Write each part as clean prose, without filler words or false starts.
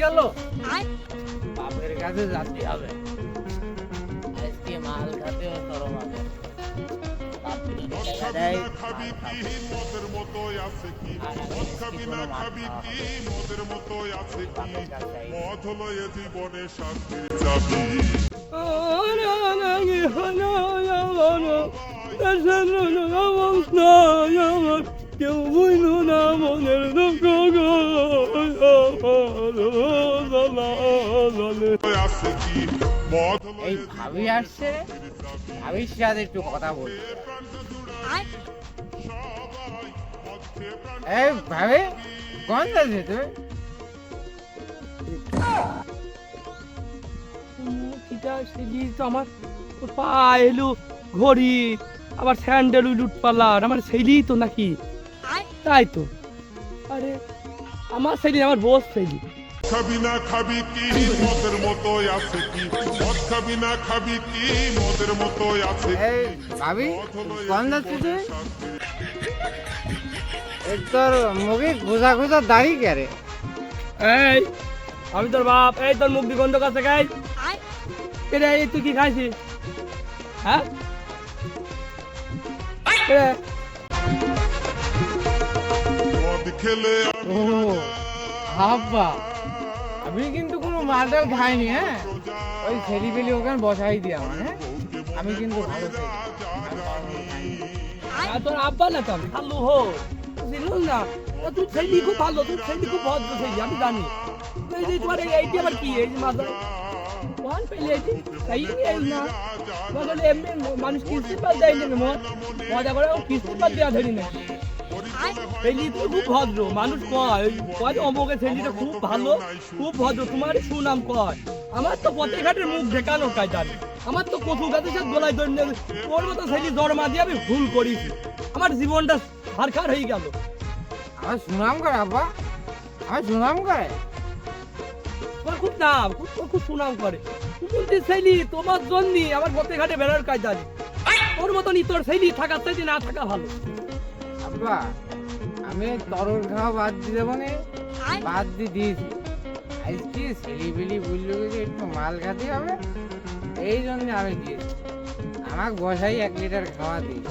গেল, বাপের কাছে যাতে হবে। আজকে মাল খাতে ও তরম হবে। কেউ বুঝল না মনের দুঃখ এই ভাবি আসছে, ভাবির সাথে একটু কথা বলছি। এই ভাবি কোন যাচ্ছে তুমি? আমার পা এলো ঘড়ি, আবার স্যান্ডেল উলুট পাল্লার আমার ছেলি তো নাকি? তাই তো, আরে আমার ছেলি, আমার বস ছেলি। খাবি না খাবি কি মদের মতো আছে কি? মদ খাবি না খাবি কি মদের মতো আছে কি? এই ভাবি কোন যাচ্ছে তুই? এই তোর মুখে ঘুষা ঘুষা দাড়ি কে রে? এই আমি তোর বাপ, এই তোর মুখ দিয়ে গন্ধ কাছে খাই। এই তুই কি খাইছিস? হ্যাঁ মদ খেলে ও আব্বা, আমি কিন্তু কোনো মালটাল খাইনি। হ্যাঁ, ওই ছেলি পেলি ওখানে বসাই দিয়া মানে আমি কিন্তু ভালো ছেলে। তোর আব্বা না তো ভালো হো বুঝলি না? তুই ছেলি খুব ভালো, তুই ছেলি খুব ভদ্র ছেলি, আমি জানি। এই যে তোমার এইটি আবার কি, এই যে মাথা কোন পেলে এটি তাই না? বলে এমনি মানুষ কিস্তি পাল দেয় না, মজা করে কিস্তি পাল দেওয়া ধরি না। ছেলি তো খুব ভদ্র, মানুষ কয় অমুকের ছেলিটা খুব ভালো, খুব ভদ্র, তোমার সুনাম কয়। আমার তো পথে ঘাটের মুখ দেখানো কাজ জানি, আমার তো কচু গাছের সাথে গলায় ধরে ওর মতো ছেলি জন্মা দিয়ে আমি ভুল করেছি, আমার জীবনটা হারখার হয়ে গেল। আমার সুনাম করে আব্বা, আমার সুনাম করে। তোমার খুব নাম, খুব সুনাম করে। তুমি ছেলি তোমার জন্য আমার পথে ঘাটে বেড়ার কাজ জানি, ওর মতনই তোর ছেলি থাকার চাইতে না থাকা ভালো। আব্বা আমি তরল খাওয়া বাদ দিয়ে দেবো না, বাদ দিয়ে দিয়েছি। আজকে ছেলিবেলি বললো যে একটু মাল খাতে হবে, এই জন্য আমি দিয়েছি। আমাকে বসাই 1 লিটার খাওয়া দিই,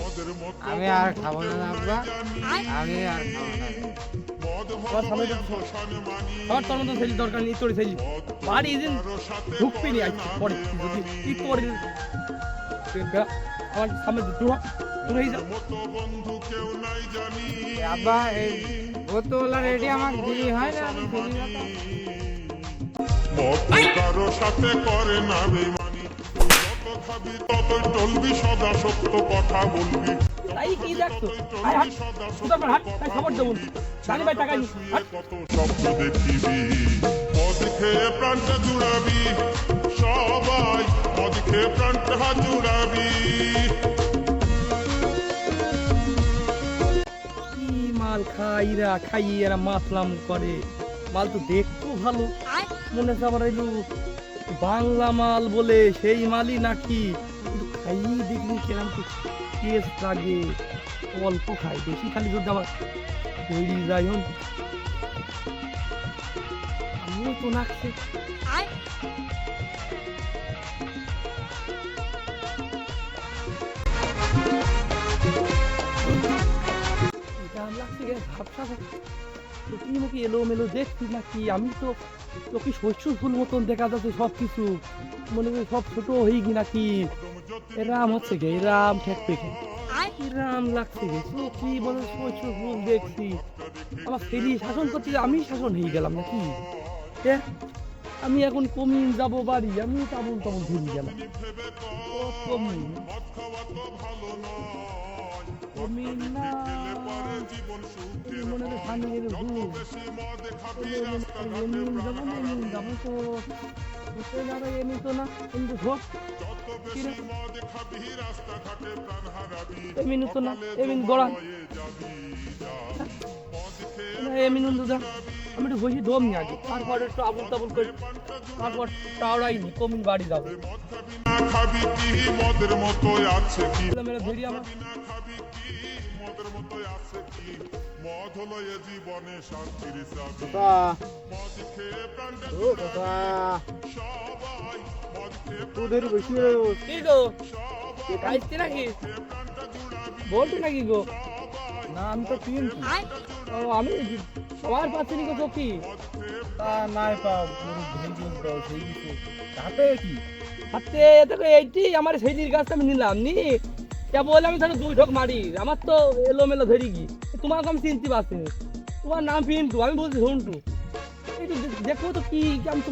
আমি আর খাবো না আব্বা, আমি আর খাবো না। তোর মতো ছেলি দরকার নেই, তোর ছেলি বাড়ি দিন ঢুকবি নি আজকে পরে যদি কি তোর আমার সামনে দূরেই যা। আব্বা এই বোতলা রেডি আমাকে দিলি হয় না, আমি খেলি না তো। মদ কারো সাথে করে না বেমানি, যত খাবি তত চলবি, সদা সত্য কথা বলবি। তাই কি দেখছো? হাই হাই সুদার হাট, তাই খবর দেবো জানি ভাই টাকা নি। কত স্বপ্ন দেখিবি, মদ খেয়ে প্রাণটা জুড়াবি, সবাই মদ খেয়ে প্রাণটা জুড়াবি। কি মাল খাইরা খাইয়ে এরা মাতলাম করে, মাল তো দেখতেও ভালো, মনে হচ্ছে আবার এলো বাংলা মাল বলে সেই মালই নাকি, কিন্তু খাইয়ে দেখলি কেরাম তো টেস্ট লাগে। অল্প খাই, বেশি খালি যদি আবার তৈরি যাই হন আমিও তো নাকছে। মুখে এলো মেলো দেখছি নাকি, আমি তো তোকে শস্য ফুল মতন দেখা যাচ্ছে সব কিছু, মনে হয় সব ছোট হয়ে গি নাকি। এরাম হচ্ছে গে, এরাম ঠেক পেখে এরাম লাগছে গে, কি বলে শস্য ফুল দেখছি। আমার ছেলে শাসন করতে আমি শাসন হয়ে গেলাম নাকি? আমি এখন কমিন যাব বাড়ি, আমি তেমন তেমন ঘুরে গেলাম। কমিন কমিন না মনে হয় ফানির ভুল যাবো তো এমনি তো না, কিন্তু ধোক এমনি তো না, এমনি গড়ান এমনি দুধা। আমি একটু বসে দম নি আগে, তারপর একটু আবুল তাবুল করে, তারপর টাওড়াইনি কমিন বাড়ি যাবো। খাবি কি মদের মতো আছে কি? মেরে ভেড়ি আমার মদের মতোই আছে কি মদ হলো এ জীবনে শান্তির চাবি চাচা মদ খেয়ে প্রাণটা ও চাচা সবাই মদ খেয়ে তোদের বেশি কি গো খাইছি নাকি বলতো নাকি গো না আমি তো পিনছি ও আমি সবার পাচ্ছি নি গো চোখি তা নাই পাও পুরো ভেঙে দাও সেই কিছু তাতে কি হাতে দেখো এইটি আমার সেইদির গাছটা আমি নিলাম নি তা বলে আমি তাহলে 2 ঢোক মারি আমার তো এলোমেলো ধরি কি তোমাকে আমি চিনতে পারছি না। তোমার নাম পিন্টু আমি বলছি ঝন্টু একটু দেখো তো কি আমি তো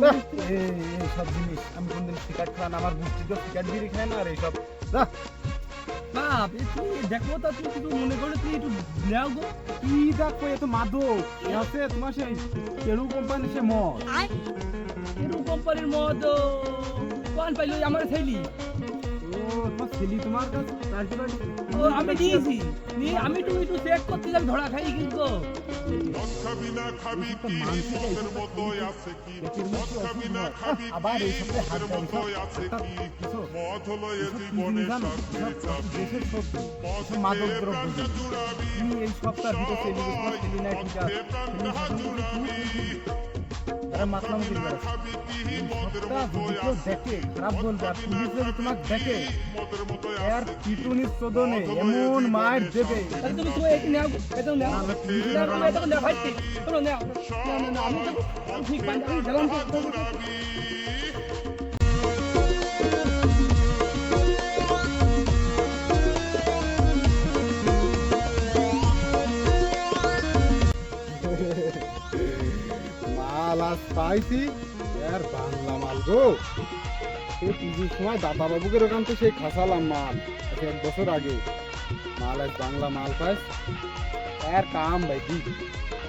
এই সব জিনিস আমি কোনদিন শিকার খান আমার বুদ্ধি তো শিকার বিড়ি খায় না আর এইসব না বাপ তুই দেখো তো তুই একটু মনে করে তুই একটু নাও গো কি দেখো এ তো মাদক এ আছে তোমার সেই কেরু কোম্পানি সে মদ এরকম কোম্পানির মদ কোন পাইলো আমার ছেলি ও তোমার ছেলে তোমার কাছে ও আমি দিয়েছি নিয়ে আমি একটু চেক করতে যাই ধরা খাই কিন্তু মদ খাবি না খাবি কি মদের মতোই আছে কি মদ খাবি না খাবি আবার এই কি সপ্তাহে হাত মদের দেয় মতোই আছে কি কিছু মদ হলো এ এসব কি জীবনে জিনিস জানো? শান্তির এসব চাবি দেশের শত্রু মদ এসব মাদক খেয়ে দ্রব্য প্রাণটা জুড়াবি তুমি এই সপ্তাহ ভিতরে ছেলে তোমার ছেলে নাই ঠিক আছে প্রাণটা জুড়াবি তারা মাতলাম দিল খাবি কি মদের সপ্তাহ যদি কেউ দেখে খারাপ বলবে আর পুলিশ যদি তোমাকে দেখে মদের মতোই এর পিটুনির চোদনে এমন মায়ের দেবে তাহলে তুমি তো এই নাও এটা নাও নাহলে পুলিশ এটা ধরা এটা না ভাই শোনো নাও না আমি তো আমি ঠিক পাই আমি গেলাম তো মাল আজ পাইছি এর বাংলা মাল গো সে পুজোর সময় দাদা বাবুকে ওখান থেকে সেই খাসালাম মাল আজ 1 বছর আগে মাল আজ বাংলা মাল পাইস এর কাম ভাই দি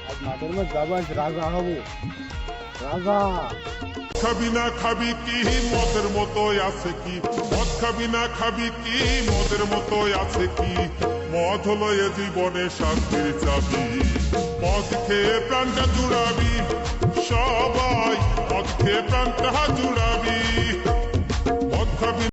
আজ মাঠের মধ্যে যাবো আজ রাজা হবো রাজা খাবি না খাবি কি মদের মতোই আছে কি মদ খাবি না খাবি কি মদের মতোই আছে কি মদ হলো এ জীবনে শান্তির চাবি মদ খেয়ে প্রাণটা জুড়াবি সবাই মদ খেয়ে প্রাণটা জুড়াবি মদ খাবি